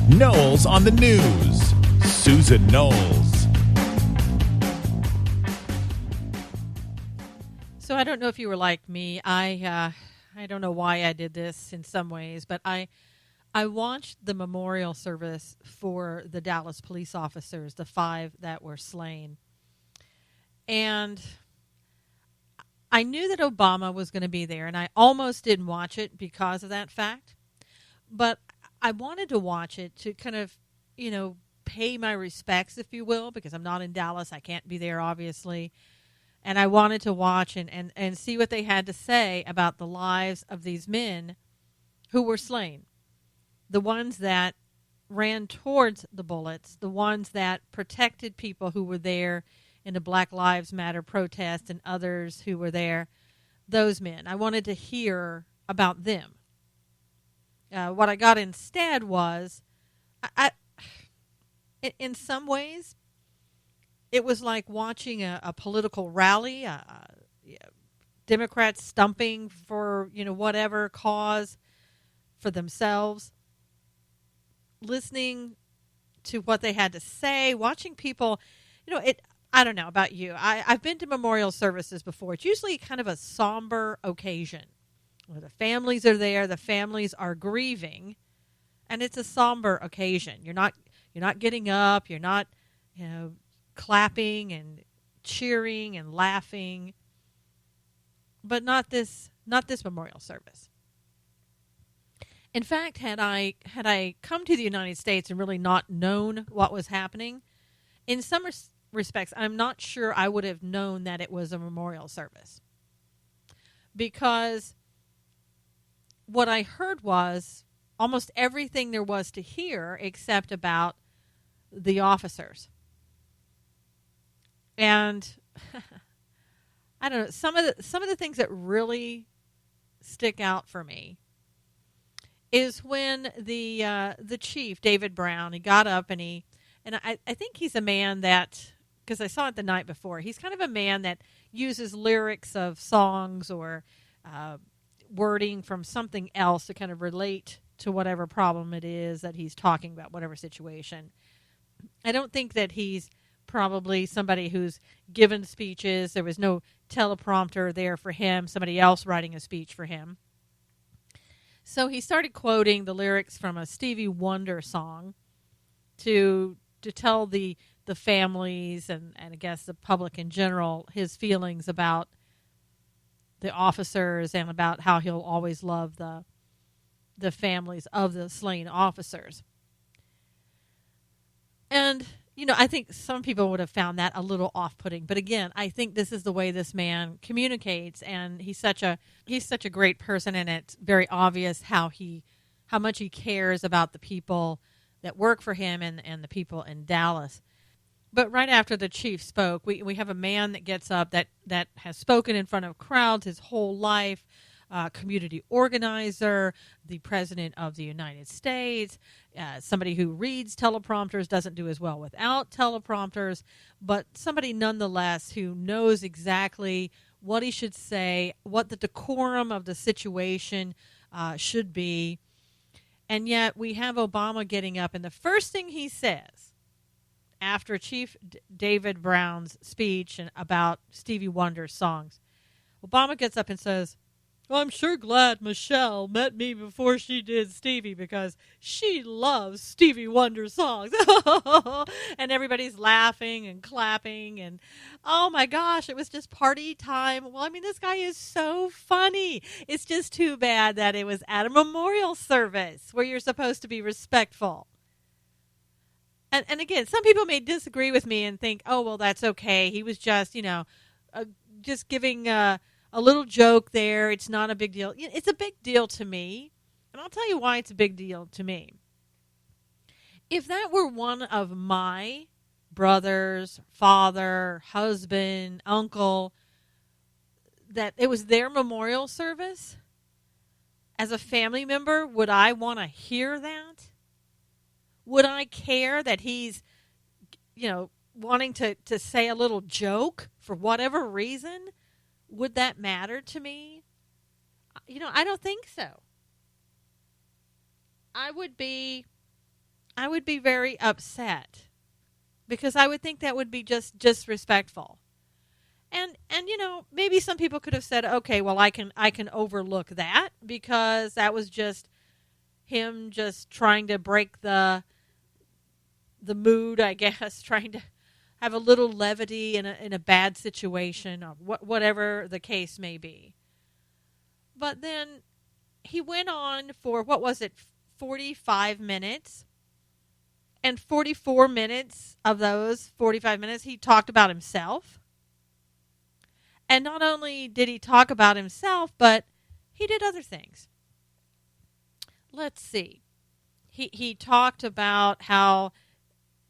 Knowles on the News. Susan Knowles. So I don't know if you were like me. I don't know why I did this in some ways, but I watched the memorial service for the Dallas police officers, the 5 that were slain. And I knew that Obama was going to be there, and I almost didn't watch it because of that fact. But I wanted to watch it to kind of, pay my respects, if you will, because I'm not in Dallas. I can't be there, obviously. And I wanted to watch and see what they had to say about the lives of these men who were slain. The ones that ran towards the bullets, the ones that protected people who were there in the Black Lives Matter protest and others who were there, those men. I wanted to hear about them. What I got instead was, in some ways, it was like watching a political rally, Democrats stumping for, whatever cause for themselves, listening to what they had to say, watching people, I don't know about you. I've been to memorial services before. It's usually kind of a somber occasion where the families are there, the families are grieving, and it's a somber occasion. You're not getting up, you're not, clapping and cheering and laughing, but not this memorial service. In fact, had I come to the United States and really not known what was happening, in some respects, I'm not sure I would have known that it was a memorial service, because what I heard was almost everything there was to hear except about the officers. And I don't know, some of the things that really stick out for me is when the chief, David Brown, he got up and I think he's a man that, because I saw it the night before, he's kind of a man that uses lyrics of songs or wording from something else to kind of relate to whatever problem it is that he's talking about, whatever situation. I don't think that he's probably somebody who's given speeches. There was no teleprompter there for him, somebody else writing a speech for him. So he started quoting the lyrics from a Stevie Wonder song to tell the families and I guess the public in general his feelings about the officers and about how he'll always love the families of the slain officers. And I think some people would have found that a little off-putting, but again, I think this is the way this man communicates, and he's such a great person, and it's very obvious how much he cares about the people that work for him and the people in Dallas. But right after the chief spoke, we have a man that gets up that has spoken in front of crowds his whole life, community organizer, the president of the United States, somebody who reads teleprompters, doesn't do as well without teleprompters, but somebody nonetheless who knows exactly what he should say, what the decorum of the situation should be. And yet we have Obama getting up, and the first thing he says after Chief David Brown's speech about Stevie Wonder's songs, Obama gets up and says, "Well, I'm sure glad Michelle met me before she did Stevie because she loves Stevie Wonder songs." And everybody's laughing and clapping and, oh my gosh, it was just party time. Well, I mean, this guy is so funny. It's just too bad that it was at a memorial service where you're supposed to be respectful. And again, some people may disagree with me and think, oh, well, that's okay. He was just, just giving a little joke there. It's not a big deal. It's a big deal to me, and I'll tell you why it's a big deal to me. If that were one of my brothers, father, husband, uncle, that it was their memorial service, as a family member, would I want to hear that? Would I care that he's, wanting to say a little joke for whatever reason? Would that matter to me? I don't think so. I would be I would be very upset because I would think that would be just disrespectful. And maybe some people could have said, okay, well, I can overlook that because that was just him just trying to break the mood, I guess, trying to have a little levity in a bad situation, or whatever the case may be. But then he went on for, 45 minutes? And 44 minutes of those 45 minutes, he talked about himself. And not only did he talk about himself, but he did other things. Let's see. He talked about how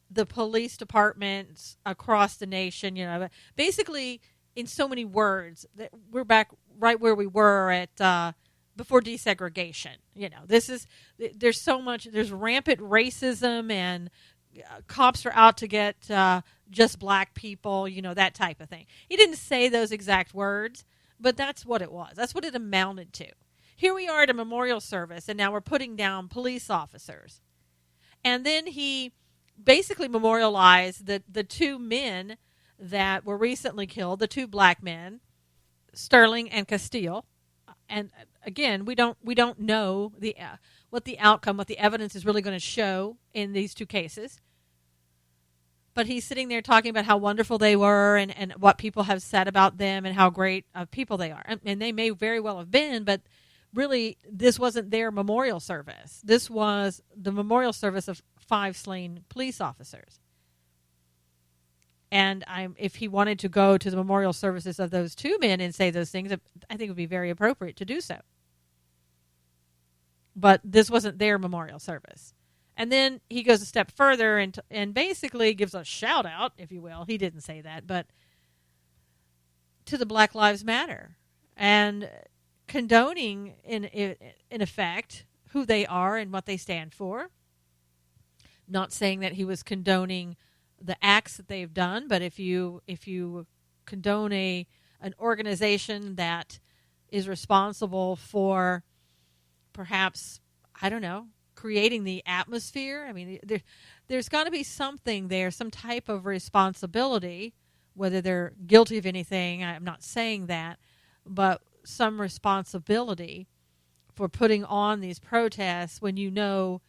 the police departments across the nation, basically in so many words, that we're back right where we were at before desegregation. There's so much, there's rampant racism, and cops are out to get just black people, that type of thing. He didn't say those exact words, but that's what it was. That's what it amounted to. Here we are at a memorial service, and now we're putting down police officers. And then he basically memorialized the two men that were recently killed, the two black men, Sterling and Castile. And again, we don't know what the outcome, what the evidence is really going to show in these two cases. But he's sitting there talking about how wonderful they were and what people have said about them and how great of people they are. And they may very well have been, but really this wasn't their memorial service. This was the memorial service of 5 slain police officers. And if he wanted to go to the memorial services of those two men and say those things, I think it would be very appropriate to do so. But this wasn't their memorial service. And then he goes a step further and basically gives a shout out, if you will. He didn't say that, but to the Black Lives Matter and condoning in effect who they are and what they stand for. Not saying that he was condoning the acts that they've done, but if you condone an organization that is responsible for perhaps, I don't know, creating the atmosphere, I mean, there's got to be something there, some type of responsibility, whether they're guilty of anything, I'm not saying that, but some responsibility for putting on these protests when you know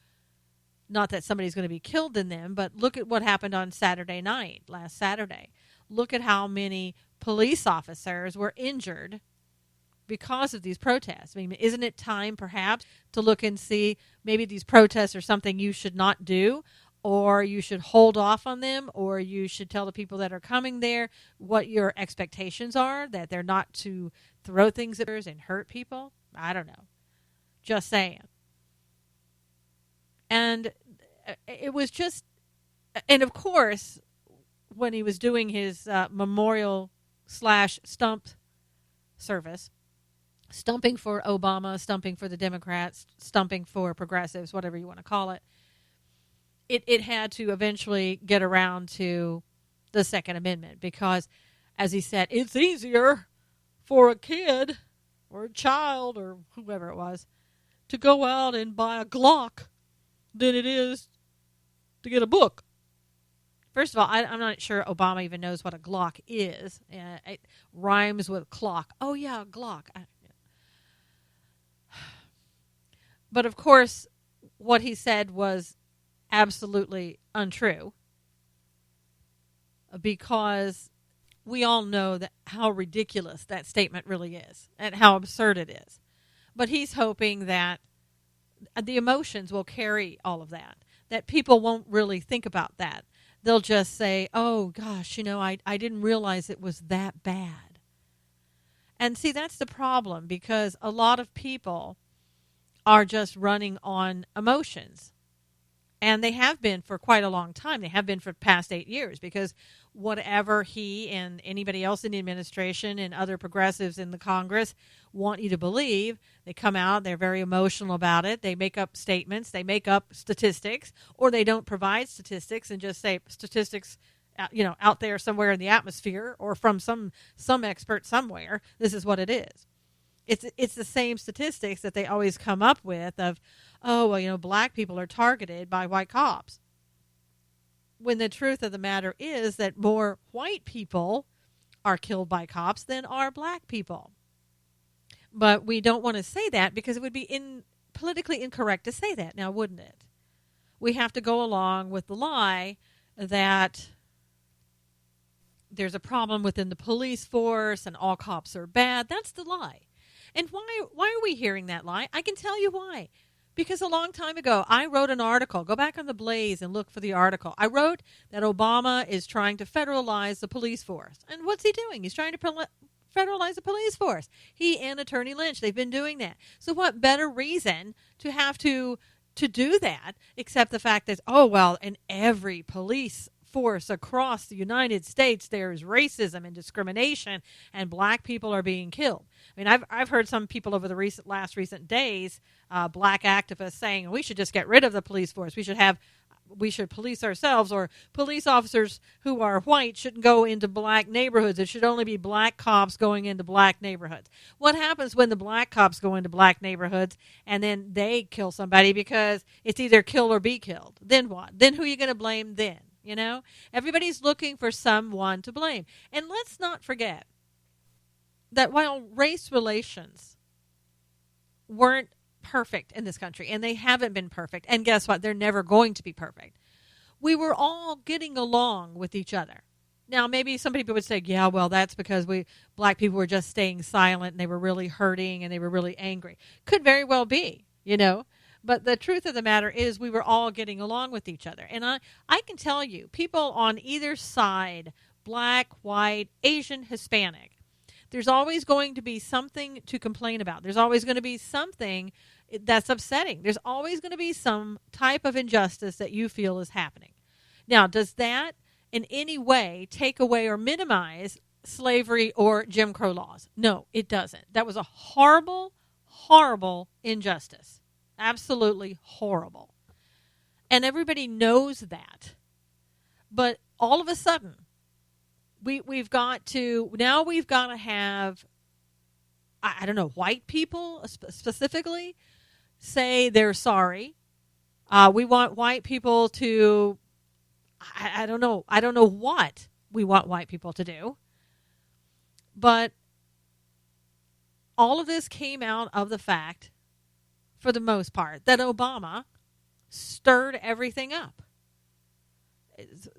not that somebody's going to be killed in them, but look at what happened on Saturday night, last Saturday. Look at how many police officers were injured because of these protests. I mean, isn't it time perhaps to look and see maybe these protests are something you should not do, or you should hold off on them, or you should tell the people that are coming there what your expectations are, that they're not to throw things at others and hurt people? I don't know. Just saying. And it was just, and of course, when he was doing his memorial/stump service, stumping for Obama, stumping for the Democrats, stumping for progressives, whatever you want to call it, it had to eventually get around to the Second Amendment because, as he said, it's easier for a kid or a child or whoever it was to go out and buy a Glock than it is to get a book. First of all, I'm not sure Obama even knows what a Glock is. It rhymes with clock. Oh, yeah, Glock. But, of course, what he said was absolutely untrue because we all know that how ridiculous that statement really is and how absurd it is. But he's hoping that the emotions will carry all of that people won't really think about that. They'll just say, oh, gosh, I didn't realize it was that bad. And see, that's the problem because a lot of people are just running on emotions. And they have been for quite a long time. They have been for the past 8 years because whatever he and anybody else in the administration and other progressives in the Congress want you to believe, they come out, they're very emotional about it. They make up statements, they make up statistics, or they don't provide statistics and just say statistics out there somewhere in the atmosphere or from some expert somewhere. This is what it is. It's the same statistics that they always come up with of, oh, well, black people are targeted by white cops. When the truth of the matter is that more white people are killed by cops than are black people. But we don't want to say that because it would be politically incorrect to say that now, wouldn't it? We have to go along with the lie that there's a problem within the police force and all cops are bad. That's the lie. And why are we hearing that lie? I can tell you why. Because a long time ago, I wrote an article. Go back on the Blaze and look for the article. I wrote that Obama is trying to federalize the police force. And what's he doing? He's trying to federalize the police force. He and Attorney Lynch, they've been doing that. So what better reason to have to do that except the fact that, oh, well, in every police force across the United States, there's racism and discrimination, and black people are being killed. I mean, I've heard some people over the recent days, black activists saying we should just get rid of the police force. We should police ourselves, or police officers who are white shouldn't go into black neighborhoods. It should only be black cops going into black neighborhoods. What happens when the black cops go into black neighborhoods and then they kill somebody because it's either kill or be killed? Then what? Then who are you going to blame then? Everybody's looking for someone to blame. And let's not forget that while race relations weren't perfect in this country, and they haven't been perfect, and guess what? They're never going to be perfect. We were all getting along with each other. Now, maybe some people would say, yeah, well, that's because black people were just staying silent and they were really hurting and they were really angry. Could very well be, But the truth of the matter is we were all getting along with each other. And I can tell you, people on either side, black, white, Asian, Hispanic, there's always going to be something to complain about. There's always going to be something that's upsetting. There's always going to be some type of injustice that you feel is happening. Now, does that in any way take away or minimize slavery or Jim Crow laws? No, it doesn't. That was a horrible, horrible injustice. Absolutely horrible. And everybody knows that. But all of a sudden, we've got to have, I don't know, white people specifically say they're sorry. We want white people to, I don't know what we want white people to do. But all of this came out of the fact, for the most part, that Obama stirred everything up.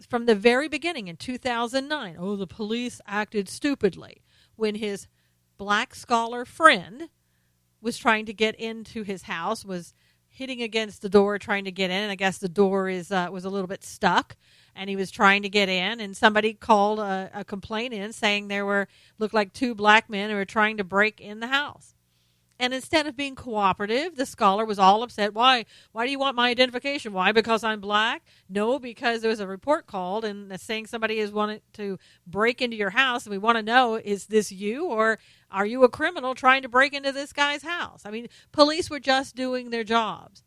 From the very beginning in 2009, the police acted stupidly when his black scholar friend was trying to get into his house, was hitting against the door trying to get in, and I guess the door was a little bit stuck, and he was trying to get in, and somebody called a complaint in saying looked like two black men who were trying to break in the house. And instead of being cooperative, the scholar was all upset. Why do you want my identification? Why? Because I'm black? No, because there was a report called and saying somebody is wanting to break into your house, and we want to know, is this you, or are you a criminal trying to break into this guy's house? I mean, police were just doing their jobs.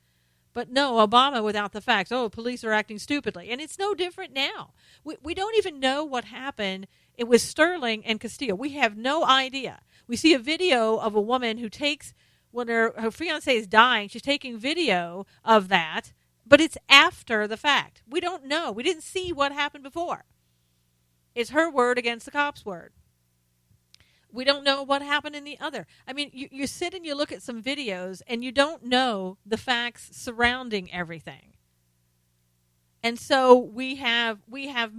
But no, Obama without the facts. Police are acting stupidly. And it's no different now. We don't even know what happened. It was Sterling and Castillo. We have no idea. We see a video of a woman who takes, when her fiancé is dying, she's taking video of that, but it's after the fact. We don't know. We didn't see what happened before. It's her word against the cop's word. We don't know what happened in the other. I mean, you sit and you look at some videos and you don't know the facts surrounding everything. And so we're going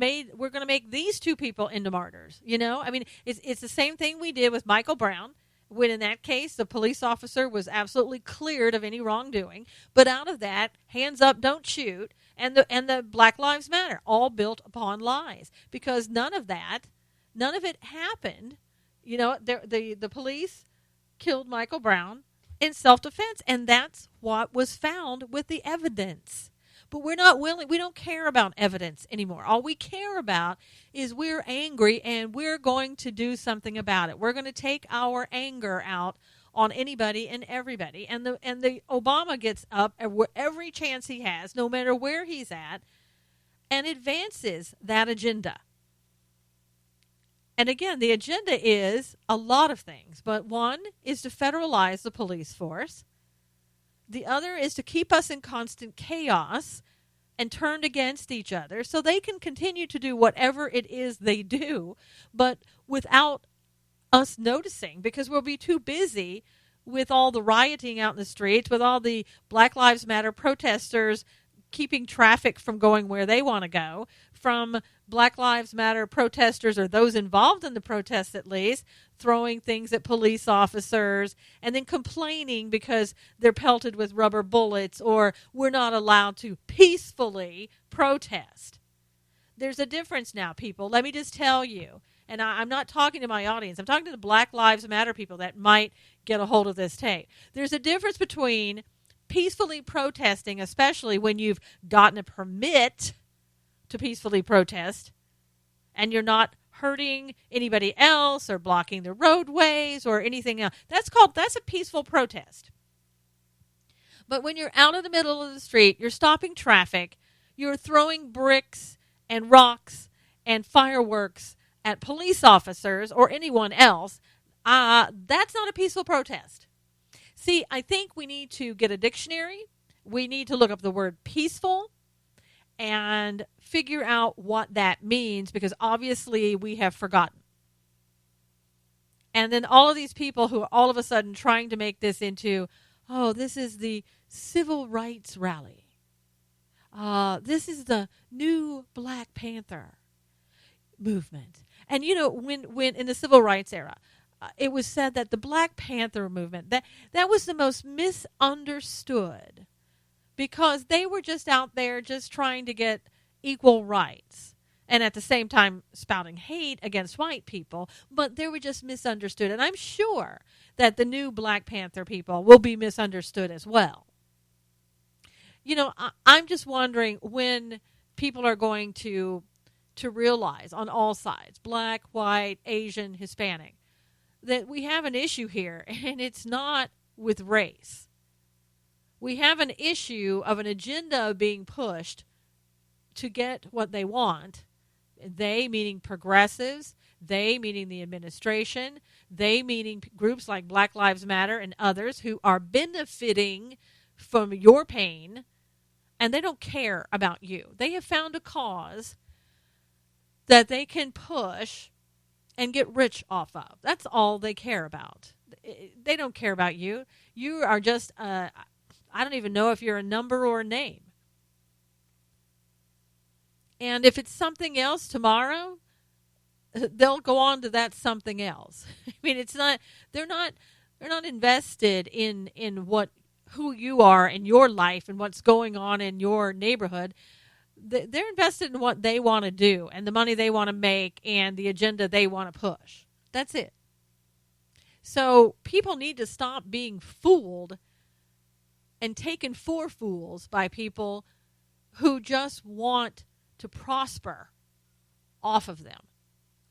to make these two people into martyrs. I mean, it's the same thing we did with Michael Brown, when in that case the police officer was absolutely cleared of any wrongdoing. But out of that, hands up, don't shoot, and the Black Lives Matter, all built upon lies, because none of it happened. The police killed Michael Brown in self-defense, and that's what was found with the evidence. But we don't care about evidence anymore. All we care about is we're angry and we're going to do something about it. We're going to take our anger out on anybody and everybody. And the Obama gets up every chance he has, no matter where he's at, and advances that agenda. And again, the agenda is a lot of things, but one is to federalize the police force. The other is to keep us in constant chaos and turned against each other so they can continue to do whatever it is they do, but without us noticing, because we'll be too busy with all the rioting out in the streets, with all the Black Lives Matter protesters keeping traffic from going where they want to go, from Black Lives Matter protesters, or those involved in the protests at least, throwing things at police officers and then complaining because they're pelted with rubber bullets, or we're not allowed to peacefully protest. There's a difference now, people. Let me just tell you, and I'm not talking to my audience. I'm talking to the Black Lives Matter people that might get a hold of this tape. There's a difference between peacefully protesting, especially when you've gotten a permit to peacefully protest and you're not hurting anybody else or blocking the roadways or anything else. That's a peaceful protest. But when you're out in the middle of the street, you're stopping traffic, you're throwing bricks and rocks and fireworks at police officers or anyone else, that's not a peaceful protest. See, I think we need to get a dictionary. We need to look up the word peaceful and figure out what that means, because obviously we have forgotten. And then all of these people who are all of a sudden trying to make this into, this is the civil rights rally. This is the new Black Panther movement. And when in the civil rights era, it was said that the Black Panther movement, that was the most misunderstood, because they were just out there just trying to get equal rights and at the same time spouting hate against white people, but they were just misunderstood. And I'm sure that the new Black Panther people will be misunderstood as well. I'm just wondering when people are going to realize on all sides, Black, white, Asian, Hispanic, that we have an issue here, and it's not with race. We have an issue of an agenda being pushed to get what they want. They meaning progressives, they meaning the administration, they meaning groups like Black Lives Matter and others who are benefiting from your pain, and they don't care about you. They have found a cause that they can push and get rich off of. That's all they care about. They don't care about you. You are just, I don't even know if you're a number or a name. And if it's something else tomorrow, they'll go on to that something else. I mean, it's not, they're not invested in who you are in your life and what's going on in your neighborhood. They're invested in what they want to do and the money they want to make and the agenda they want to push. That's it. So people need to stop being fooled and taken for fools by people who just want to prosper off of them.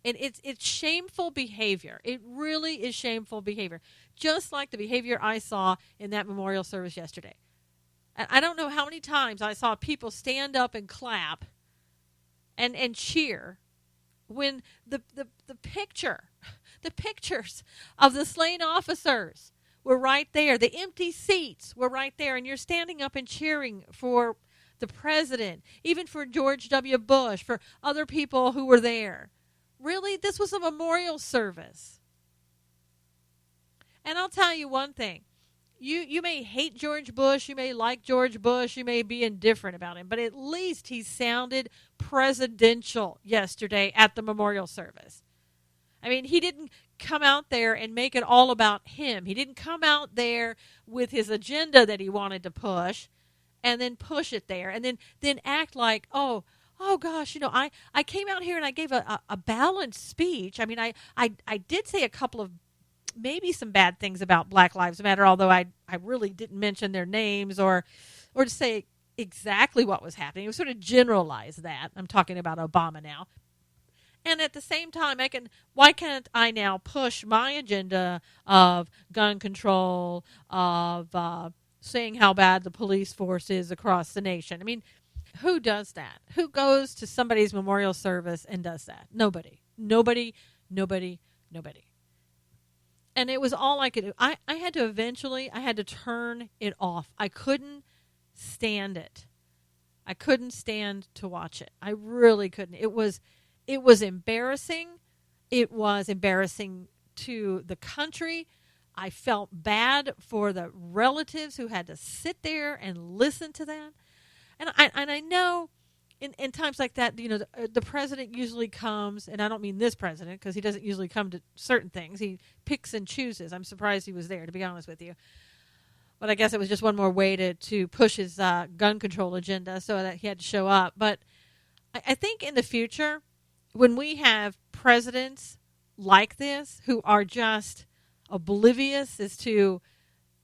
And it's shameful behavior. It really is shameful behavior. Just like the behavior I saw in that memorial service yesterday. And I don't know how many times I saw people stand up and clap and cheer when the pictures of the slain officers were right there. The empty seats were right there, and you're standing up and cheering for the president, even for George W. Bush, for other people who were there. Really, this was a memorial service. And I'll tell you one thing. You may hate George Bush, you may like George Bush, you may be indifferent about him, but at least he sounded presidential yesterday at the memorial service. I mean, he didn't come out there and make it all about him. He didn't come out there with his agenda that he wanted to push and then push it there and then act like, oh gosh, I came out here and I gave a balanced speech. I mean, I did say a couple of maybe some bad things about Black Lives Matter, although I really didn't mention their names or to say exactly what was happening. It was sort of generalize that. I'm talking about Obama now. And at the same time, why can't I now push my agenda of gun control, of saying how bad the police force is across the nation? I mean, who does that? Who goes to somebody's memorial service and does that? Nobody. Nobody Nobody, nobody. And it was all I could do. I had to turn it off. I couldn't stand it. I couldn't stand to watch it. I really couldn't. It was embarrassing. It was embarrassing to the country. I felt bad for the relatives who had to sit there and listen to that. And I know in times like that, the president usually comes, and I don't mean this president because he doesn't usually come to certain things. He picks and chooses. I'm surprised he was there, to be honest with you. But I guess it was just one more way to push his gun control agenda so that he had to show up. But I think in the future, when we have presidents like this who are just oblivious as to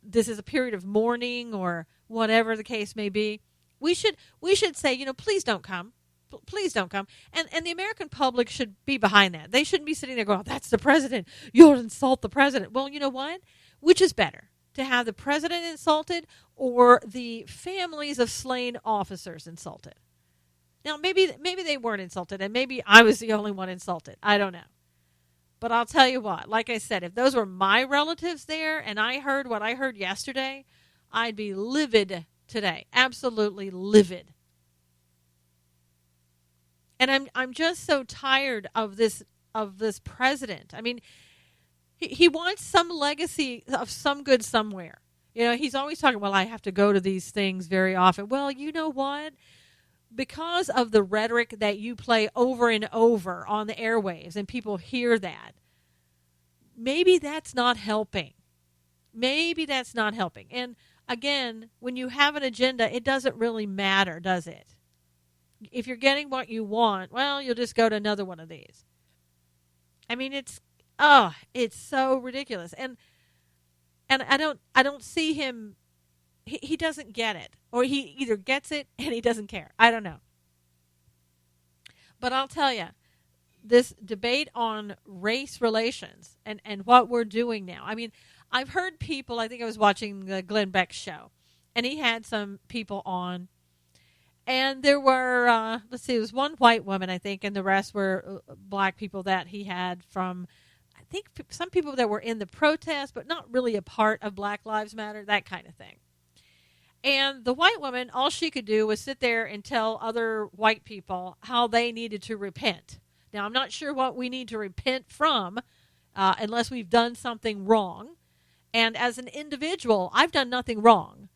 this is a period of mourning or whatever the case may be, we should say, please don't come. Please don't come. And the American public should be behind that. They shouldn't be sitting there going, oh, that's the president. You'll insult the president. Well, you know what? Which is better? To have the president insulted or the families of slain officers insulted? Now, maybe they weren't insulted, and maybe I was the only one insulted. I don't know. But I'll tell you what, like I said, if those were my relatives there and I heard what I heard yesterday, I'd be livid today. Absolutely livid. And I'm just so tired of this president. I mean, he wants some legacy of some good somewhere. He's always talking, well, I have to go to these things very often. Well, you know what? Because of the rhetoric that you play over and over on the airwaves and people hear that, maybe that's not helping. Maybe that's not helping. And again, when you have an agenda, it doesn't really matter, does it? If you're getting what you want, well, you'll just go to another one of these. I mean, it's so ridiculous. And I don't see him. He doesn't get it, or he either gets it and he doesn't care. I don't know. But I'll tell you, this debate on race relations and what we're doing now. I mean, I've heard people, I think I was watching the Glenn Beck show, and he had some people on, and there were, it was one white woman, I think, and the rest were black people that he had from, I think, some people that were in the protest, but not really a part of Black Lives Matter, that kind of thing. And the white woman, all she could do was sit there and tell other white people how they needed to repent. Now, I'm not sure what we need to repent from unless we've done something wrong. And as an individual, I've done nothing wrong.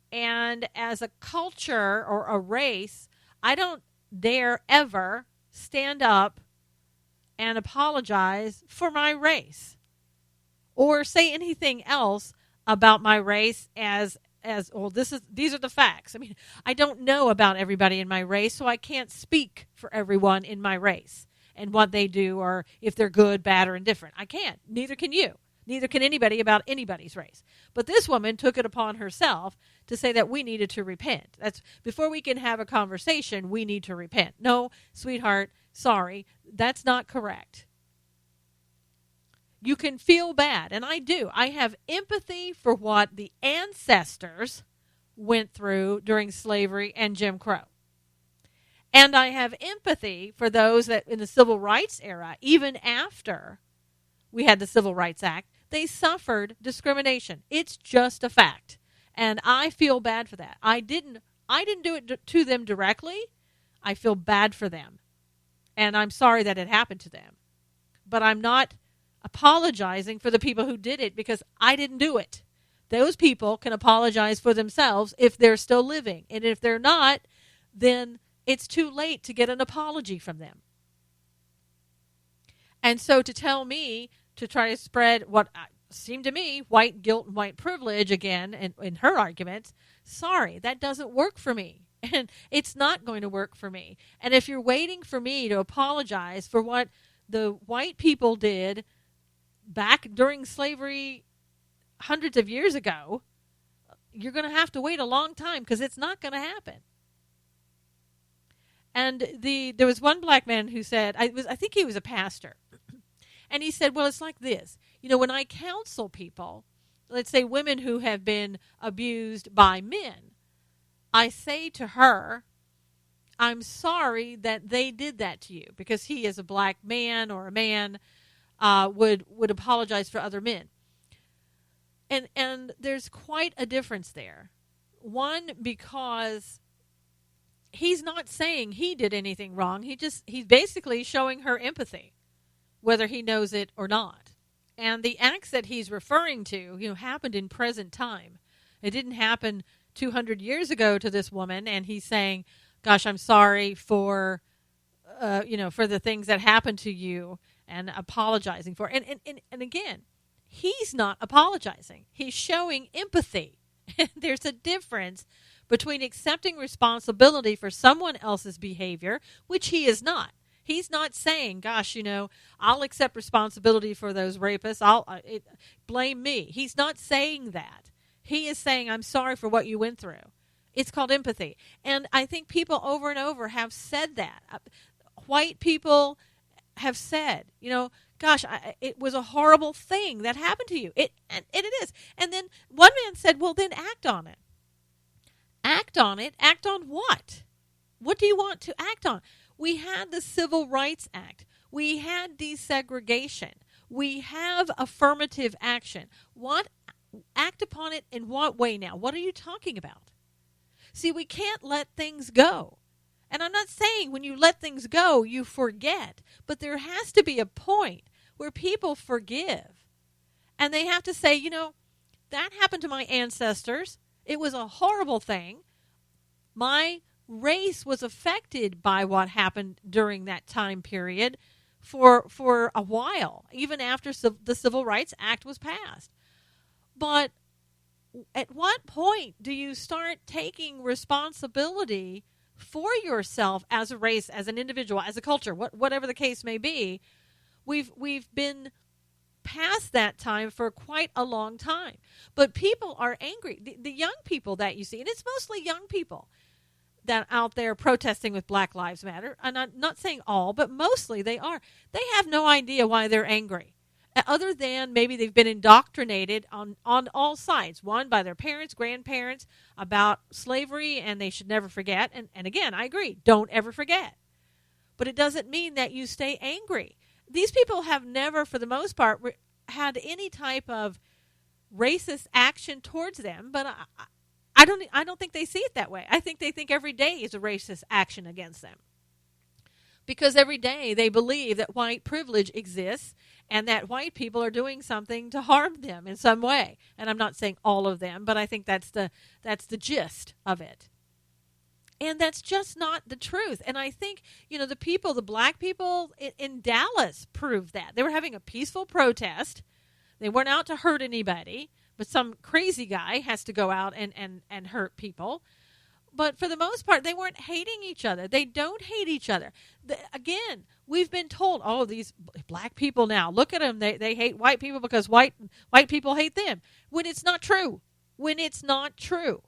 And as a culture or a race, I don't dare ever stand up and apologize for my race or say anything else about my race as well, these are the facts. I mean, I don't know about everybody in my race, so I can't speak for everyone in my race and what they do or if they're good, bad, or indifferent. I can't. Neither can you. Neither can anybody about anybody's race. But this woman took it upon herself to say that we needed to repent. That's before we can have a conversation, we need to repent. No, sweetheart, sorry, that's not correct. You can feel bad, and I do. I have empathy for what the ancestors went through during slavery and Jim Crow. And I have empathy for those that in the Civil Rights era, even after we had the Civil Rights Act, they suffered discrimination. It's just a fact. And I feel bad for that. I didn't do it to them directly. I feel bad for them. And I'm sorry that it happened to them. But I'm not apologizing for the people who did it because I didn't do it. Those people can apologize for themselves if they're still living. And if they're not, then it's too late to get an apology from them. And so to tell me to try to spread what seemed to me white guilt and white privilege again in her arguments, sorry, that doesn't work for me. And it's not going to work for me. And if you're waiting for me to apologize for what the white people did back during slavery hundreds of years ago, you're going to have to wait a long time because it's not going to happen. And there was one black man who said, I think he was a pastor, and he said, well, it's like this. When I counsel people, let's say women who have been abused by men, I say to her, I'm sorry that they did that to you, because he is a black man or a man. would apologize for other men. And there's quite a difference there. One, because he's not saying he did anything wrong. He's basically showing her empathy, whether he knows it or not. And the acts that he's referring to, happened in present time. It didn't happen 200 years ago to this woman, and he's saying, gosh, I'm sorry for, for the things that happened to you, and apologizing for it. And again, he's not apologizing. He's showing empathy. There's a difference between accepting responsibility for someone else's behavior, which he is not. He's not saying, gosh, I'll accept responsibility for those rapists. Blame me. He's not saying that. He is saying, I'm sorry for what you went through. It's called empathy. And I think people over and over have said that. White people have said, gosh, it was a horrible thing that happened to you. And it is. And then one man said, well, then act on it. Act on it? Act on what? What do you want to act on? We had the Civil Rights Act. We had desegregation. We have affirmative action. Act upon it in what way now? What are you talking about? See, we can't let things go. And I'm not saying when you let things go, you forget. But there has to be a point where people forgive. And they have to say, that happened to my ancestors. It was a horrible thing. My race was affected by what happened during that time period for a while, even after the Civil Rights Act was passed. But at what point do you start taking responsibility for yourself as a race, as an individual, as a culture, whatever the case may be? We've been past that time for quite a long time. But people are angry. The young people that you see, and it's mostly young people that out there protesting with Black Lives Matter, and I'm not saying all, but mostly they are. They have no idea why they're angry, other than maybe they've been indoctrinated on all sides. One, by their parents, grandparents, about slavery, and they should never forget. And again, I agree, don't ever forget. But it doesn't mean that you stay angry. These people have never, for the most part, had any type of racist action towards them, but I don't think they see it that way. I think they think every day is a racist action against them. Because every day they believe that white privilege exists and that white people are doing something to harm them in some way. And I'm not saying all of them, but I think that's the gist of it. And that's just not the truth. And I think, the black people in Dallas proved that. They were having a peaceful protest. They weren't out to hurt anybody, but some crazy guy has to go out and hurt people. But for the most part, they weren't hating each other. They don't hate each other. Again, we've been told, oh, these black people now, look at them. They hate white people because white people hate them. When it's not true. When it's not true.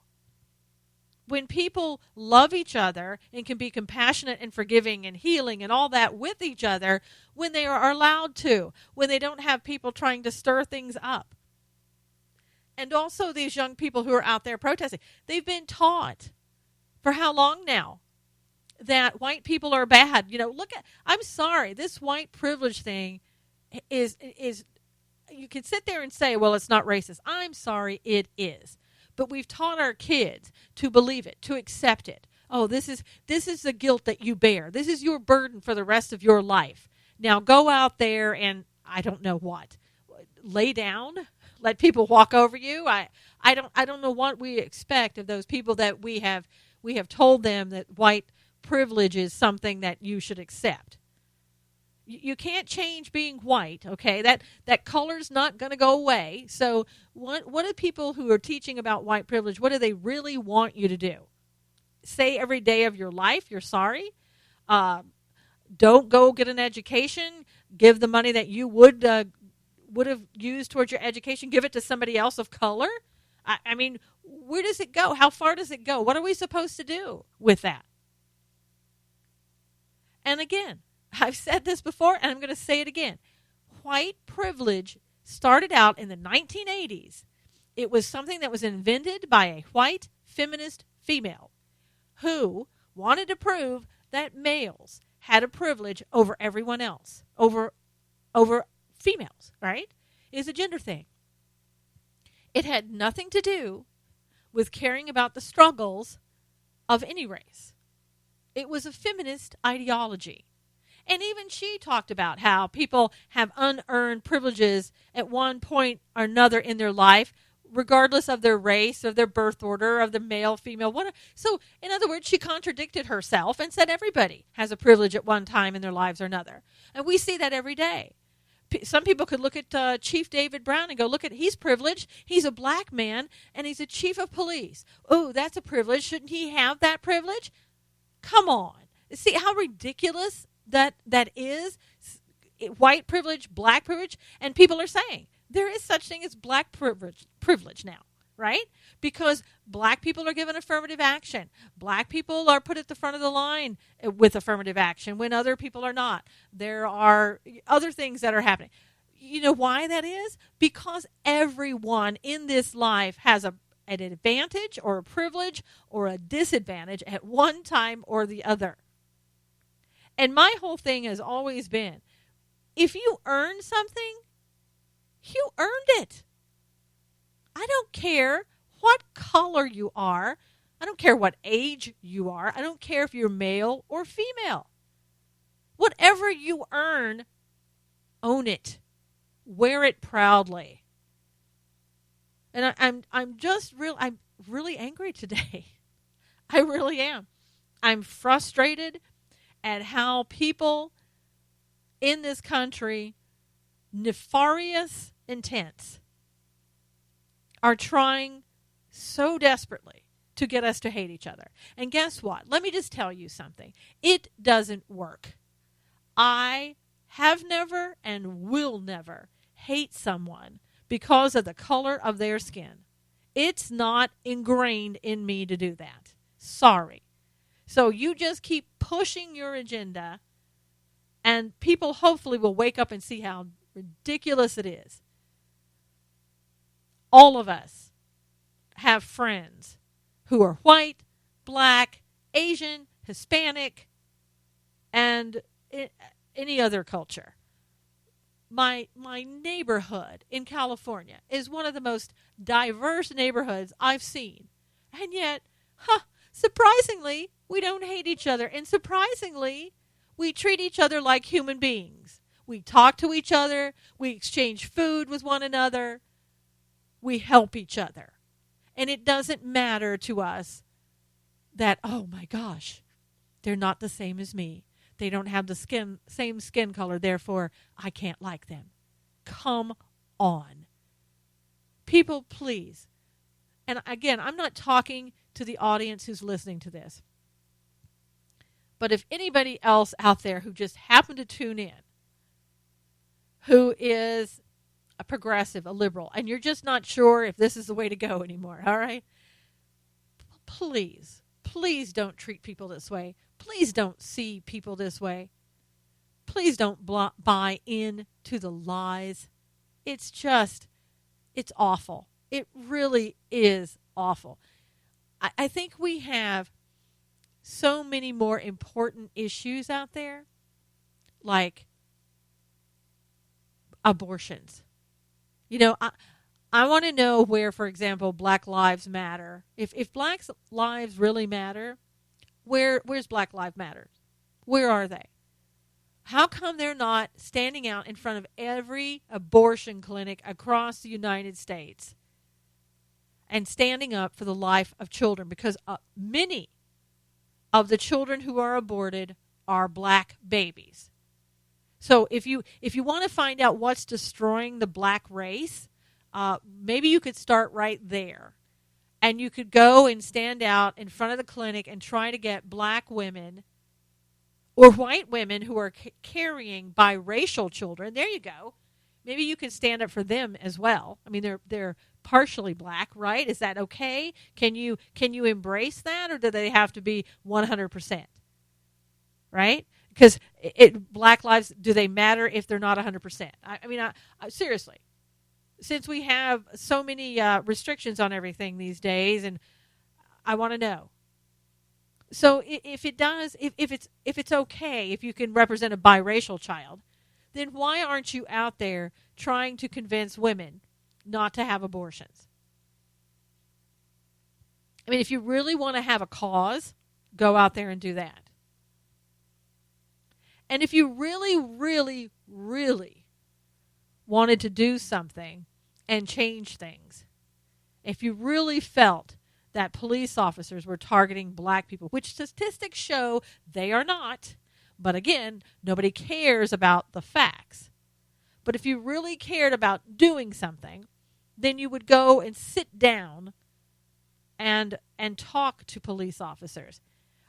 When people love each other and can be compassionate and forgiving and healing and all that with each other, when they are allowed to, when they don't have people trying to stir things up. And also these young people who are out there protesting, they've been taught for how long now that white people are bad. I'm sorry, this white privilege thing is you can sit there and say, well, it's not racist. I'm sorry, it is. But we've taught our kids to believe it, to accept it. Oh, this is the guilt that you bear. This is your burden for the rest of your life. Now go out there and I don't know what. Lay down, let people walk over you. I don't know what we expect of those people that we have told them that white privilege is something that you should accept. You can't change being white, okay? That color's not going to go away. So what do people who are teaching about white privilege, what do they really want you to do? Say every day of your life you're sorry? Don't go get an education. Give the money that you would have used towards your education. Give it to somebody else of color. I mean, where does it go? How far does it go? What are we supposed to do with that? And again, I've said this before, and I'm going to say it again. White privilege started out in the 1980s. It was something that was invented by a white feminist female who wanted to prove that males had a privilege over everyone else, over females, right? Is a gender thing. It had nothing to do with caring about the struggles of any race. It was a feminist ideology. And even she talked about how people have unearned privileges at one point or another in their life, regardless of their race, of their birth order, of the male, female, whatever. So, in other words, she contradicted herself and said everybody has a privilege at one time in their lives or another. And we see that every day. Some people could look at Chief David Brown and go, look at, he's privileged. He's a black man, and he's a chief of police. Oh, that's a privilege. Shouldn't he have that privilege? Come on. See how ridiculous that is? White privilege, black privilege, and people are saying there is such thing as black privilege now, right? Because black people are given affirmative action. Black people are put at the front of the line with affirmative action when other people are not. There are other things that are happening. You know why that is? Because everyone in this life has an advantage or a privilege or a disadvantage at one time or the other. And my whole thing has always been, if you earn something, you earned it. I don't care what color you are. I don't care what age you are. I don't care if you're male or female. Whatever you earn, own it. Wear it proudly. And I'm really angry today. I really am. I'm frustrated at how people in this country, nefarious intents, are trying so desperately to get us to hate each other. And guess what? Let me just tell you something. It doesn't work. I have never and will never hate someone because of the color of their skin. It's not ingrained in me to do that. Sorry. So you just keep pushing your agenda, and people hopefully will wake up and see how ridiculous it is. All of us have friends who are white, black, Asian, Hispanic, and any other culture. My neighborhood in California is one of the most diverse neighborhoods I've seen. And yet, surprisingly, we don't hate each other. And surprisingly, we treat each other like human beings. We talk to each other. We exchange food with one another. We help each other. And it doesn't matter to us that, oh my gosh, they're not the same as me. They don't have the same skin color, therefore I can't like them. Come on. People, please. And again, I'm not talking to the audience who's listening to this. But if anybody else out there who just happened to tune in, who is a progressive, a liberal, and you're just not sure if this is the way to go anymore, all right? Please don't treat people this way. Please don't see people this way. Please don't buy into the lies. It's awful. It really is awful. I think we have so many more important issues out there, like abortions. You know, I want to know where, for example, Black Lives Matter. If Black lives really matter, where's Black Lives Matter? Where are they? How come they're not standing out in front of every abortion clinic across the United States and standing up for the life of children? Because many of the children who are aborted are black babies. So if you want to find out what's destroying the black race, maybe you could start right there. And you could go and stand out in front of the clinic and try to get black women or white women who are carrying biracial children. There you go. Maybe you can stand up for them as well. I mean, they're partially black, right? Is that okay? Can you embrace that, or do they have to be 100%? Right? Because black lives, do they matter if they're not 100%? I mean, seriously. Since we have so many restrictions on everything these days, and I want to know. So if it does, if it's okay, if you can represent a biracial child, then why aren't you out there trying to convince women not to have abortions? I mean, if you really want to have a cause, go out there and do that. And if you really, really, really wanted to do something and change things, if you really felt that police officers were targeting black people, which statistics show they are not, but again, nobody cares about the facts. But if you really cared about doing something, then you would go and sit down and talk to police officers.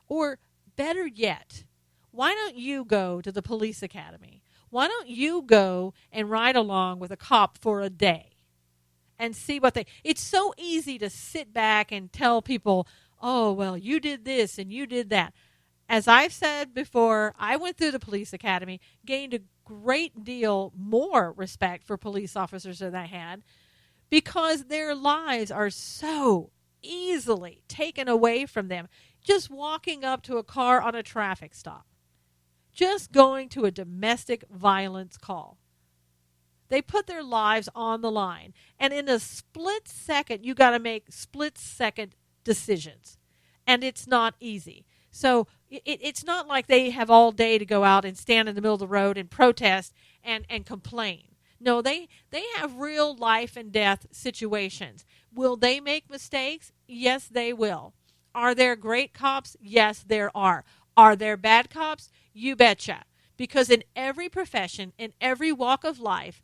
Or better yet, why don't you go to the police academy? Why don't you go and ride along with a cop for a day and see what they... It's so easy to sit back and tell people, oh, well, you did this and you did that. As I've said before, I went through the police academy, gained a great deal more respect for police officers than I had, because their lives are so easily taken away from them. Just walking up to a car on a traffic stop. Just going to a domestic violence call. They put their lives on the line. And in a split second, you got to make split-second decisions. And it's not easy. So it's not like they have all day to go out and stand in the middle of the road and protest and complain. No, they have real life and death situations. Will they make mistakes? Yes, they will. Are there great cops? Yes, there are. Are there bad cops? You betcha. Because in every profession, in every walk of life,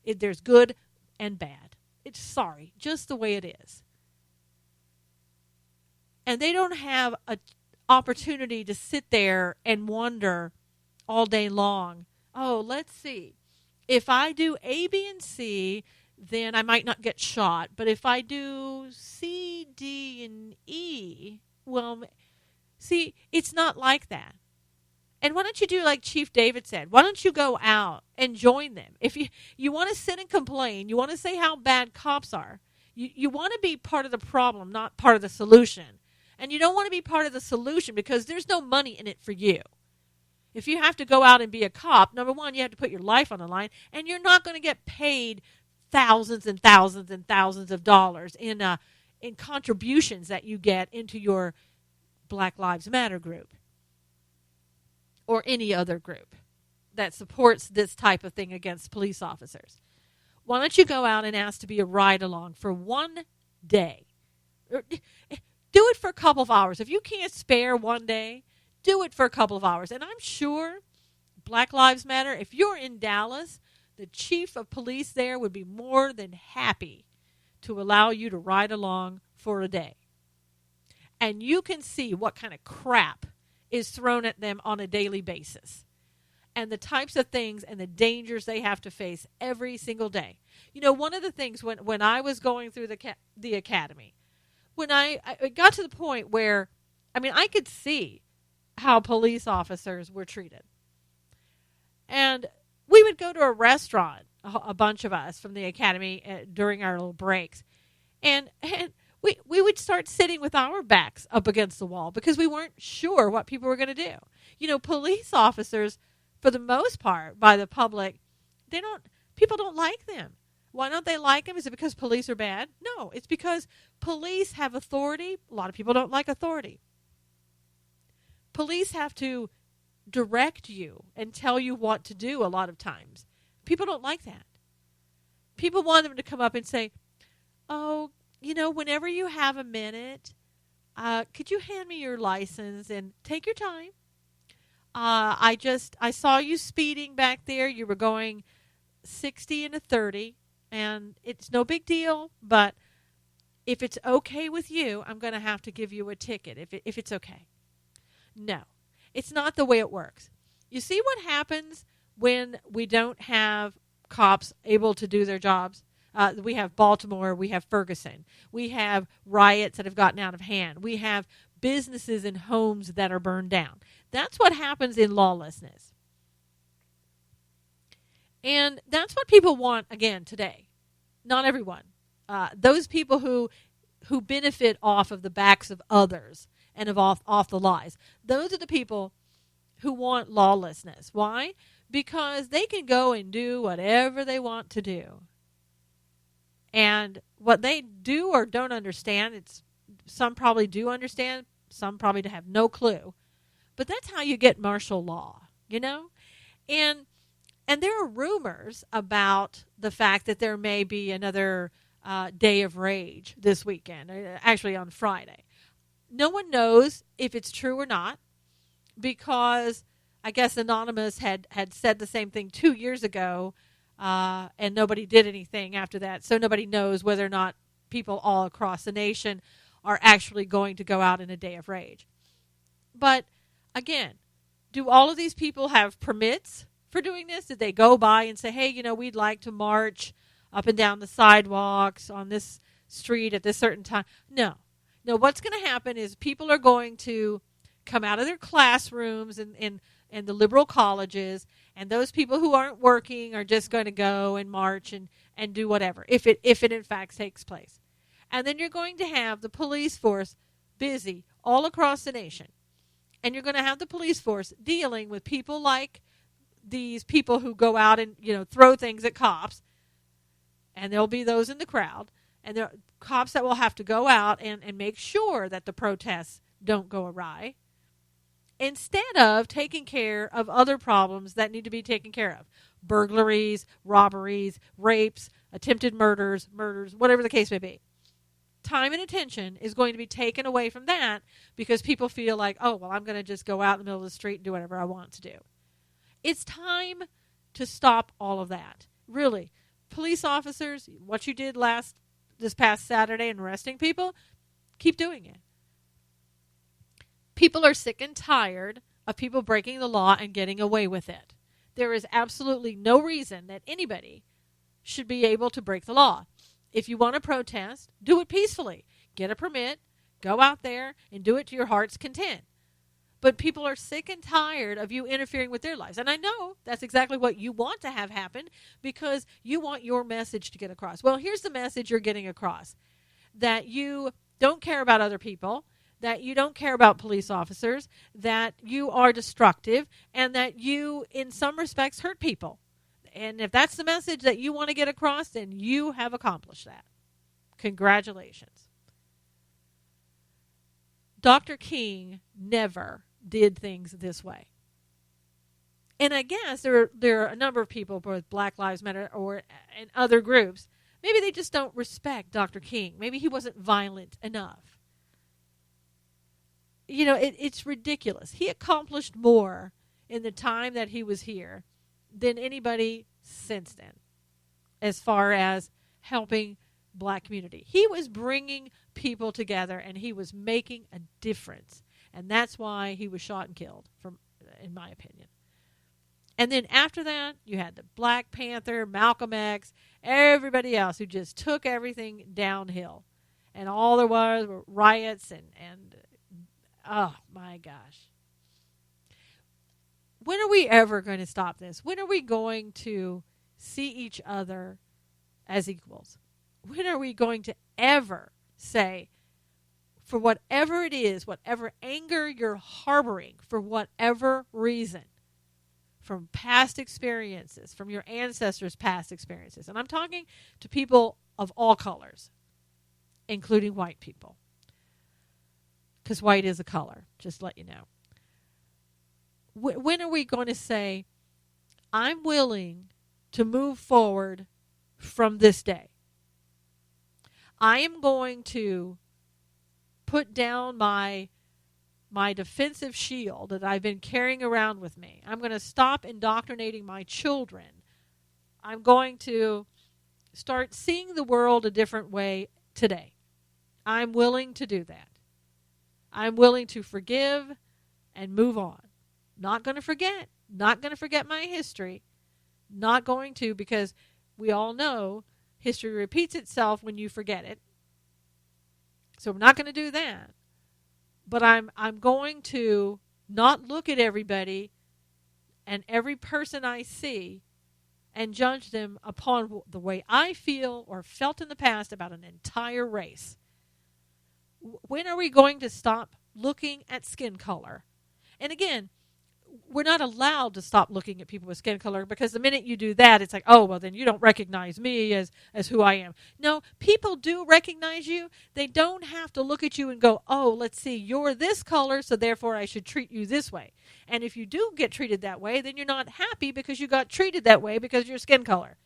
there's good and bad. It's just the way it is. And they don't have an opportunity to sit there and wonder all day long, oh, let's see. If I do A, B, and C, then I might not get shot. But if I do C, D, and E, well, see, it's not like that. And why don't you do like Chief David said? Why don't you go out and join them? If you want to sit and complain, you want to say how bad cops are, you want to be part of the problem, not part of the solution. And you don't want to be part of the solution because there's no money in it for you. If you have to go out and be a cop, number one, you have to put your life on the line, and you're not going to get paid thousands and thousands and thousands of dollars in contributions that you get into your Black Lives Matter group or any other group that supports this type of thing against police officers. Why don't you go out and ask to be a ride-along for one day? Do it for a couple of hours. If you can't spare one day, do it for a couple of hours. And I'm sure Black Lives Matter, if you're in Dallas, the chief of police there would be more than happy to allow you to ride along for a day. And you can see what kind of crap is thrown at them on a daily basis. And the types of things and the dangers they have to face every single day. You know, one of the things when I was going through the academy, when I got to the point where, I could see how police officers were treated. And we would go to a restaurant, a bunch of us from the academy during our little breaks. And we would start sitting with our backs up against the wall because we weren't sure what people were going to do. You know, police officers, for the most part, by the public, people don't like them. Why don't they like them? Is it because police are bad? No, it's because police have authority. A lot of people don't like authority. Police have to direct you and tell you what to do a lot of times. People don't like that. People want them to come up and say, oh, whenever you have a minute, could you hand me your license and take your time? I saw you speeding back there. You were going 60 and a 30, and it's no big deal, but if it's okay with you, I'm going to have to give you a ticket if it's okay. No, it's not the way it works. You see what happens when we don't have cops able to do their jobs? We have Baltimore, we have Ferguson, we have riots that have gotten out of hand, we have businesses and homes that are burned down. That's what happens in lawlessness. And that's what people want, again, today. Not everyone. Those people who benefit off of the backs of others and off the lies. Those are the people who want lawlessness. Why? because they can go and do whatever they want to do. And what they do or don't understand, some probably do understand, some probably have no clue. But that's how you get martial law, you know? And there are rumors about the fact that there may be another day of rage this weekend, actually on Friday. No one knows if it's true or not, because I guess Anonymous had said the same thing 2 years ago, and nobody did anything after that. So nobody knows whether or not people all across the nation are actually going to go out in a day of rage. But again, do all of these people have permits for doing this? Did they go by and say, hey, we'd like to march up and down the sidewalks on this street at this certain time? No. What's going to happen is people are going to come out of their classrooms and the liberal colleges, and those people who aren't working are just going to go and march and do whatever, if it in fact takes place. And then you're going to have the police force busy all across the nation. And you're going to have the police force dealing with people like these people who go out and, throw things at cops. And there'll be those in the crowd. And there are cops that will have to go out and make sure that the protests don't go awry, instead of taking care of other problems that need to be taken care of. Burglaries, robberies, rapes, attempted murders, whatever the case may be. Time and attention is going to be taken away from that because people feel like, oh, well, I'm going to just go out in the middle of the street and do whatever I want to do. It's time to stop all of that. Really, police officers, what you did this past Saturday in arresting people, keep doing it. People are sick and tired of people breaking the law and getting away with it. There is absolutely no reason that anybody should be able to break the law. If you want to protest, do it peacefully. Get a permit, go out there, and do it to your heart's content. But people are sick and tired of you interfering with their lives. And I know that's exactly what you want to have happen because you want your message to get across. Well, here's the message you're getting across. That you don't care about other people, that you don't care about police officers, that you are destructive, and that you, in some respects, hurt people. And if that's the message that you want to get across, then you have accomplished that. Congratulations. Dr. King never did things this way. And I guess there are a number of people, both Black Lives Matter or in other groups, maybe they just don't respect Dr. King. Maybe he wasn't violent enough. It's ridiculous. He accomplished more in the time that he was here than anybody since then, as far as helping black community. He was bringing people together, and he was making a difference. And that's why he was shot and killed, in my opinion. And then after that, you had the Black Panther, Malcolm X, everybody else who just took everything downhill. And all there was were riots and oh, my gosh. When are we ever going to stop this? When are we going to see each other as equals? When are we going to ever say, for whatever it is, whatever anger you're harboring, for whatever reason, from past experiences, from your ancestors' past experiences, and I'm talking to people of all colors, including white people, because white is a color, just to let you know. When are we going to say, I'm willing to move forward from this day? I am going to put down my defensive shield that I've been carrying around with me. I'm going to stop indoctrinating my children. I'm going to start seeing the world a different way today. I'm willing to do that. I'm willing to forgive and move on. Not going to forget. Not going to forget my history. Not going to, because we all know history repeats itself when you forget it. So I'm not going to do that. But I'm going to not look at everybody and every person I see and judge them upon the way I feel or felt in the past about an entire race. When are we going to stop looking at skin color? And again, we're not allowed to stop looking at people with skin color, because the minute you do that, it's like, oh, well, then you don't recognize me as who I am. No, people do recognize you. They don't have to look at you and go, oh, let's see, you're this color, so therefore I should treat you this way. And if you do get treated that way, then you're not happy because you got treated that way because of your skin color.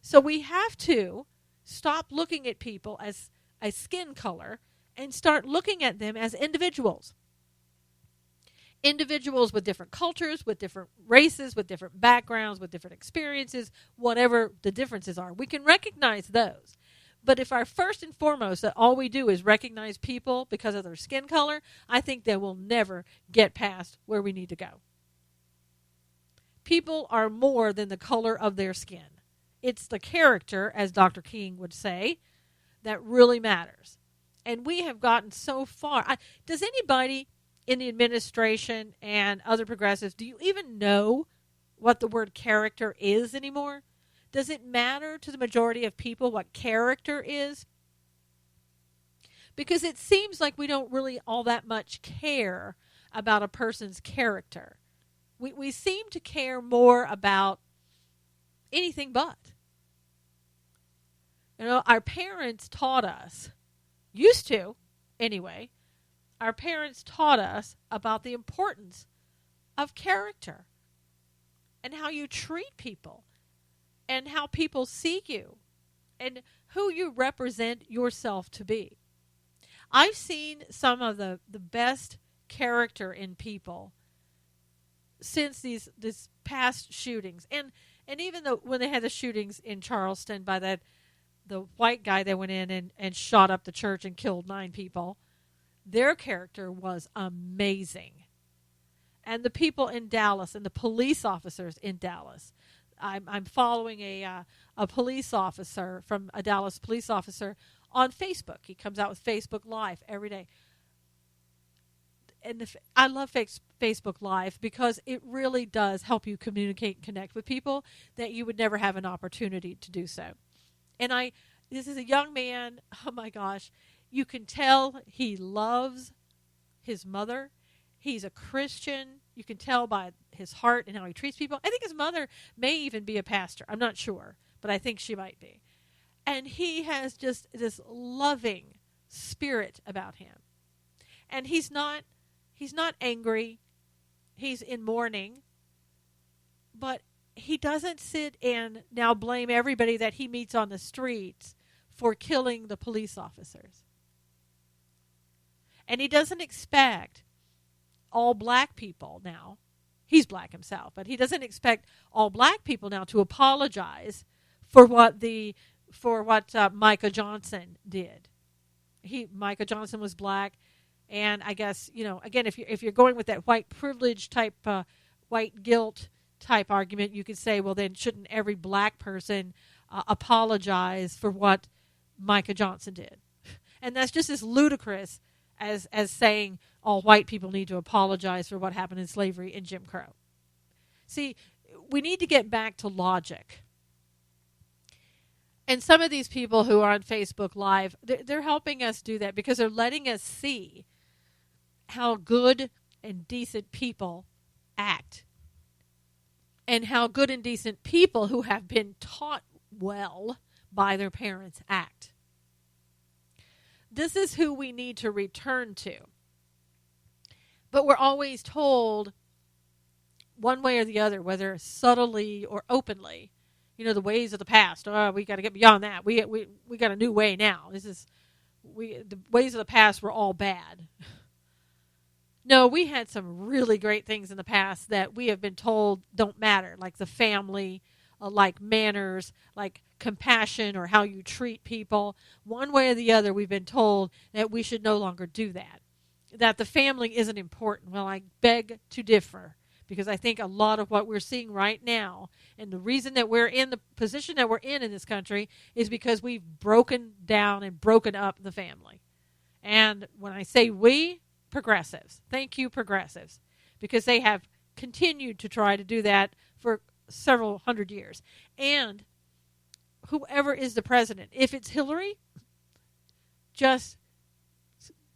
So we have to stop looking at people as a skin color and start looking at them as individuals. Individuals with different cultures, with different races, with different backgrounds, with different experiences, whatever the differences are. We can recognize those. But if our first and foremost that all we do is recognize people because of their skin color, I think that we'll never get past where we need to go. People are more than the color of their skin. It's the character, as Dr. King would say, that really matters. And we have gotten so far. Does anybody in the administration and other progressives, do you even know what the word character is anymore? Does it matter to the majority of people what character is? Because it seems like we don't really all that much care about a person's character. We seem to care more about anything but. Our parents taught us, used to anyway, our parents taught us about the importance of character and how you treat people and how people see you and who you represent yourself to be. I've seen some of the best character in people since these past shootings. And even though when they had the shootings in Charleston by the white guy that went in and shot up the church and killed 9 people, their character was amazing. And the people in Dallas and the police officers in Dallas. I'm following a police officer from a Dallas police officer on Facebook. He comes out with Facebook Live every day. And I love Facebook Live because it really does help you communicate and connect with people that you would never have an opportunity to do so. And this is a young man, oh my gosh, you can tell he loves his mother. He's a Christian. You can tell by his heart and how he treats people. I think his mother may even be a pastor. I'm not sure, but I think she might be. And he has just this loving spirit about him. And he's not angry. He's in mourning. But he doesn't sit and now blame everybody that he meets on the streets for killing the police officers. And he doesn't expect all black people now, he's black himself, but he doesn't expect all black people now to apologize for what Micah Johnson did. Micah Johnson was black, and I guess, again, if you're going with that white privilege type, white guilt type argument, you could say, well, then shouldn't every black person apologize for what Micah Johnson did? And that's just as ludicrous as saying all white people need to apologize for what happened in slavery and Jim Crow. See, we need to get back to logic. And some of these people who are on Facebook Live, they're helping us do that because they're letting us see how good and decent people act. And how good and decent people who have been taught well by their parents act. This is who we need to return to. But we're always told one way or the other, whether subtly or openly, the ways of the past. Oh, we got to get beyond that. We got a new way now. The ways of the past were all bad. No, we had some really great things in the past that we have been told don't matter, like the family, like manners, like compassion or how you treat people. One way or the other, we've been told that we should no longer do that, that the family isn't important. Well, I beg to differ, because I think a lot of what we're seeing right now, and the reason that we're in the position that we're in this country, is because we've broken down and broken up the family. And when I say we, progressives, thank you, progressives, because they have continued to try to do that for several hundred years. And whoever is the president, if it's Hillary, just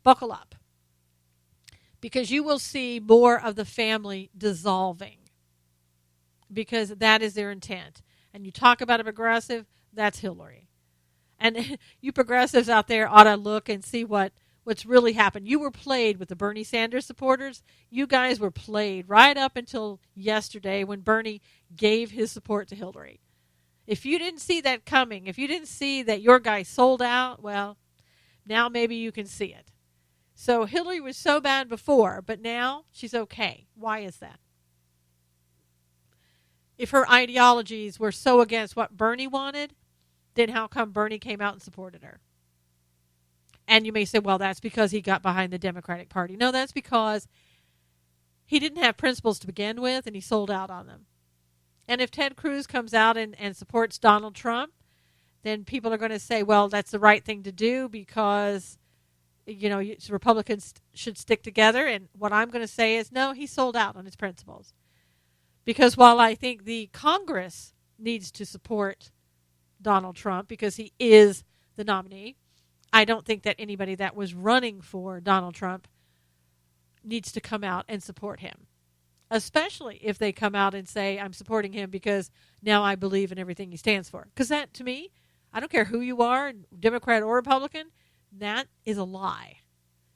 buckle up. because you will see more of the family dissolving, because that is their intent. And you talk about a progressive, that's Hillary. And you progressives out there ought to look and see what's really happened. You were played with the Bernie Sanders supporters. You guys were played right up until yesterday when Bernie gave his support to Hillary. If you didn't see that coming, if you didn't see that your guy sold out, well, now maybe you can see it. So Hillary was so bad before, but now she's okay. Why is that? If her ideologies were so against what Bernie wanted, then how come Bernie came out and supported her? And you may say, well, that's because he got behind the Democratic Party. No, that's because he didn't have principles to begin with, and he sold out on them. And if Ted Cruz comes out and supports Donald Trump, then people are going to say, well, that's the right thing to do because, Republicans should stick together. And what I'm going to say is, no, he sold out on his principles. Because while I think the Congress needs to support Donald Trump because he is the nominee, I don't think that anybody that was running for Donald Trump needs to come out and support him. Especially if they come out and say, I'm supporting him because now I believe in everything he stands for. Because that, to me, I don't care who you are, Democrat or Republican, that is a lie.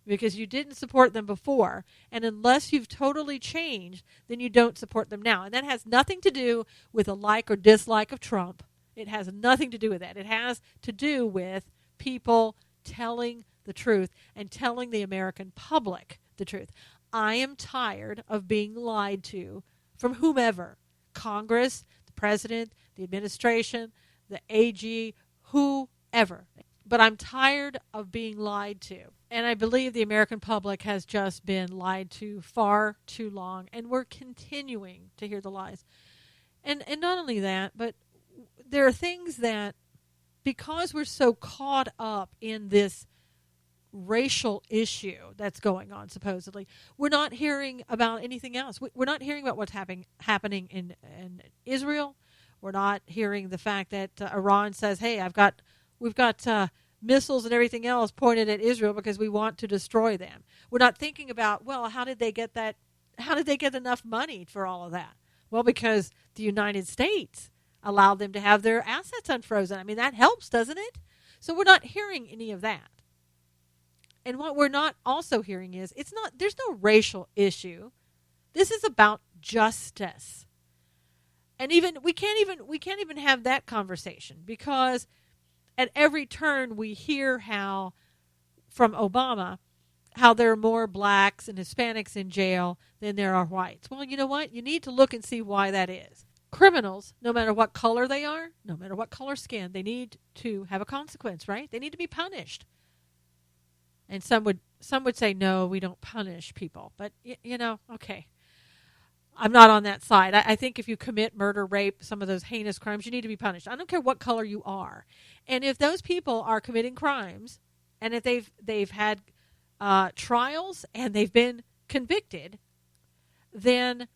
Because you didn't support them before. And unless you've totally changed, then you don't support them now. And that has nothing to do with a like or dislike of Trump. It has nothing to do with that. It has to do with people telling the truth and telling the American public the truth. I am tired of being lied to from whomever, Congress, the president, the administration, the AG, whoever. But I'm tired of being lied to. And I believe the American public has just been lied to far too long, and we're continuing to hear the lies. And not only that, but there are things that, because we're so caught up in this racial issue that's going on, supposedly, we're not hearing about anything else. We're not hearing about what's happening in Israel. We're not hearing the fact that Iran says, hey, we've got missiles and everything else pointed at Israel because we want to destroy them. We're not thinking about, well, how did they get that? How did they get enough money for all of that? Well, because the United States allowed them to have their assets unfrozen. I mean, that helps, doesn't it? So we're not hearing any of that. And what we're not also hearing is there's no racial issue. This is about justice. And we can't even have that conversation, because at every turn we hear from Obama, how there are more blacks and Hispanics in jail than there are whites. Well, you know what? You need to look and see why that is. Criminals, no matter what color they are, no matter what color skin, they need to have a consequence, right? They need to be punished. And some would say, no, we don't punish people. But, okay. I'm not on that side. I think if you commit murder, rape, some of those heinous crimes, you need to be punished. I don't care what color you are. And if those people are committing crimes, and if they've had trials and they've been convicted, then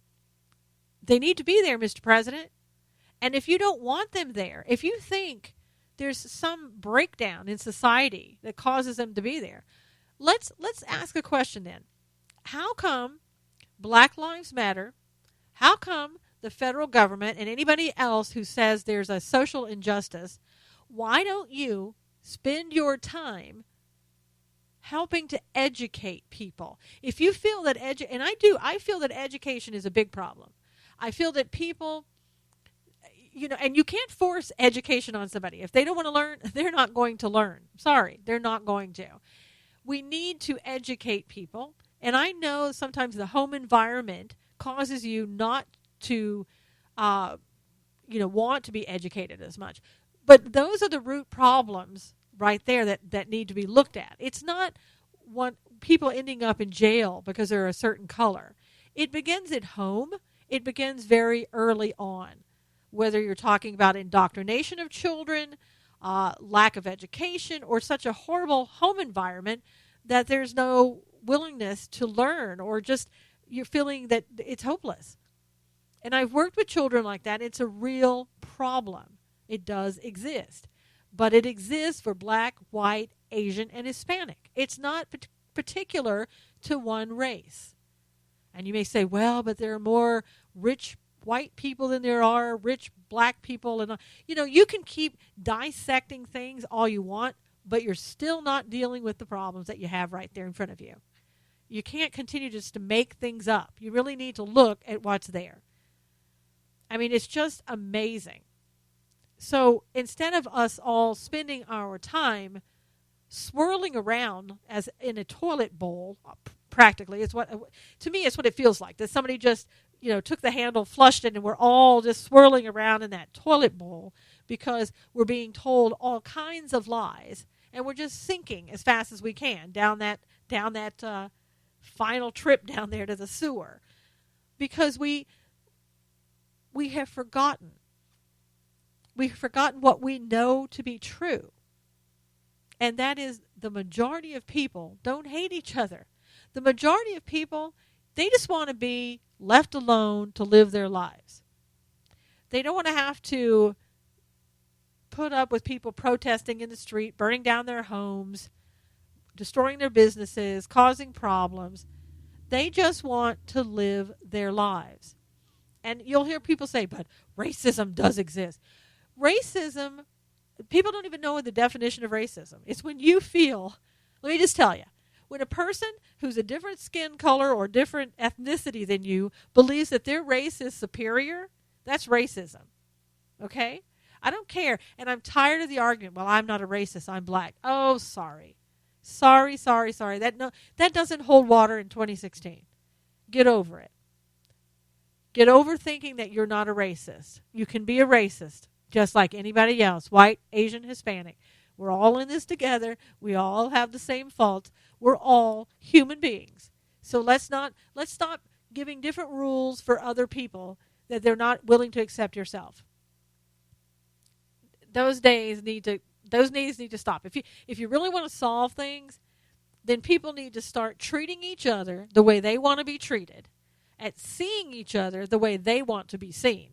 they need to be there, Mr. President. And if you don't want them there, if you think there's some breakdown in society that causes them to be there, let's ask a question then. How come Black Lives Matter? How come the federal government and anybody else who says there's a social injustice, why don't you spend your time helping to educate people? If you feel that I feel that education is a big problem. I feel that people, and you can't force education on somebody. If they don't want to learn, they're not going to learn. Sorry, they're not going to. We need to educate people. And I know sometimes the home environment causes you not to, want to be educated as much. But those are the root problems right there that need to be looked at. It's not people ending up in jail because they're a certain color. It begins at home. It begins very early on. Whether you're talking about indoctrination of children, lack of education, or such a horrible home environment that there's no willingness to learn, or just you're feeling that it's hopeless. And I've worked with children like that. It's a real problem. It does exist. But it exists for Black, white, Asian, and Hispanic. It's not particular to one race. And you may say, well, but there are more rich white people than there are rich black people. And, you can keep dissecting things all you want, but you're still not dealing with the problems that you have right there in front of you. You can't continue just to make things up. You really need to look at what's there. I mean, it's just amazing. So instead of us all spending our time swirling around as in a toilet bowl, practically, to me, it's what it feels like. That somebody just, took the handle, flushed it, and we're all just swirling around in that toilet bowl because we're being told all kinds of lies, and we're just sinking as fast as we can down that final trip down there to the sewer, because we have forgotten. We've forgotten what we know to be true. And that is, the majority of people don't hate each other. The majority of people, they just want to be left alone to live their lives. They don't want to have to put up with people protesting in the street, burning down their homes, destroying their businesses, causing problems. They just want to live their lives. And you'll hear people say, but racism does exist. Racism, people don't even know the definition of racism. It's when you feel, let me just tell you, when a person who's a different skin color or different ethnicity than you believes that their race is superior, that's racism. Okay? I don't care. And I'm tired of the argument, well, I'm not a racist, I'm black. Oh, sorry. Sorry. That doesn't hold water in 2016. Get over it. Get over thinking that you're not a racist. You can be a racist just like anybody else, white, Asian, Hispanic. We're all in this together. We all have the same faults. We're all human beings. So let's stop giving different rules for other people that they're not willing to accept yourself. Those days need to stop. If you really want to solve things, then people need to start treating each other the way they want to be treated, at seeing each other the way they want to be seen,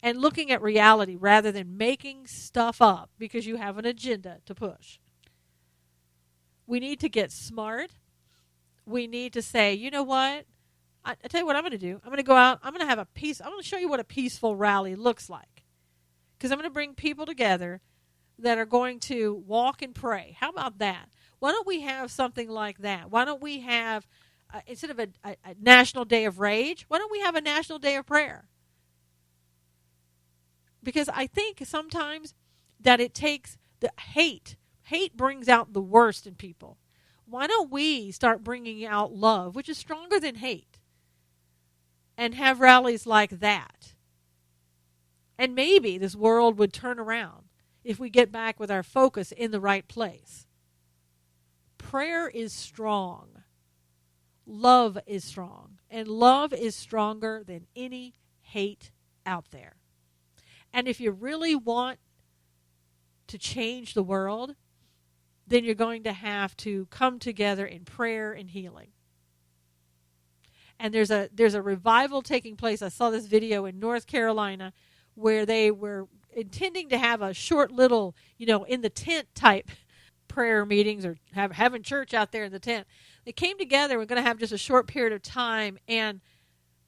and looking at reality rather than making stuff up because you have an agenda to push. We need to get smart. We need to say, you know what? I tell you what I'm going to do. I'm going to go out. I'm going to show you what a peaceful rally looks like. Because I'm going to bring people together that are going to walk and pray. How about that? Why don't we have something like that? Why don't we have, instead of a National Day of Rage, why don't we have a National Day of Prayer? Because I think sometimes that it takes the hate. Hate brings out the worst in people. Why don't we start bringing out love, which is stronger than hate, and have rallies like that? And maybe this world would turn around if we get back with our focus in the right place. Prayer is strong. Love is strong. And love is stronger than any hate out there. And if you really want to change the world, then you're going to have to come together in prayer and healing. And there's a revival taking place. I saw this video in North Carolina where they were intending to have a short little, in the tent type prayer meetings, or having church out there in the tent. They came together. We're going to have just a short period of time, and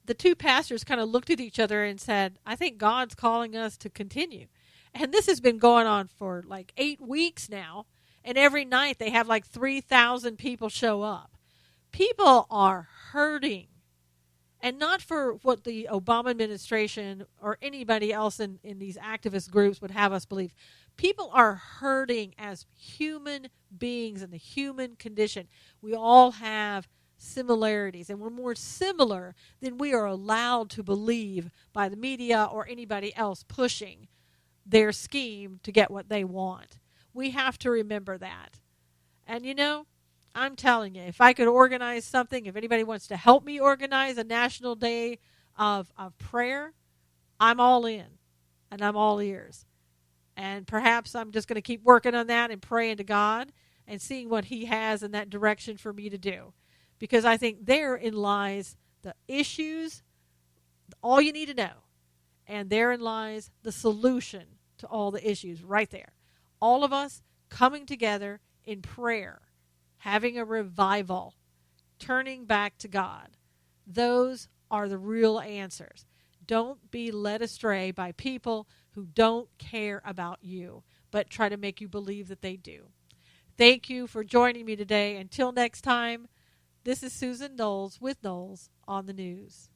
the two pastors kind of looked at each other and said, I think God's calling us to continue. And this has been going on for like 8 weeks now. And every night they have like 3,000 people show up. People are hurting. And not for what the Obama administration or anybody else in these activist groups would have us believe. People are hurting as human beings in the human condition. We all have similarities, and we're more similar than we are allowed to believe by the media or anybody else pushing their scheme to get what they want. We have to remember that. And I'm telling you, if I could organize something, if anybody wants to help me organize a national day of prayer, I'm all in and I'm all ears. And perhaps I'm just going to keep working on that and praying to God and seeing what He has in that direction for me to do. Because I think therein lies the issues, all you need to know. And therein lies the solution to all the issues right there. All of us coming together in prayer, having a revival, turning back to God. Those are the real answers. Don't be led astray by people who don't care about you, but try to make you believe that they do. Thank you for joining me today. Until next time, this is Susan Knowles with Knowles on the News.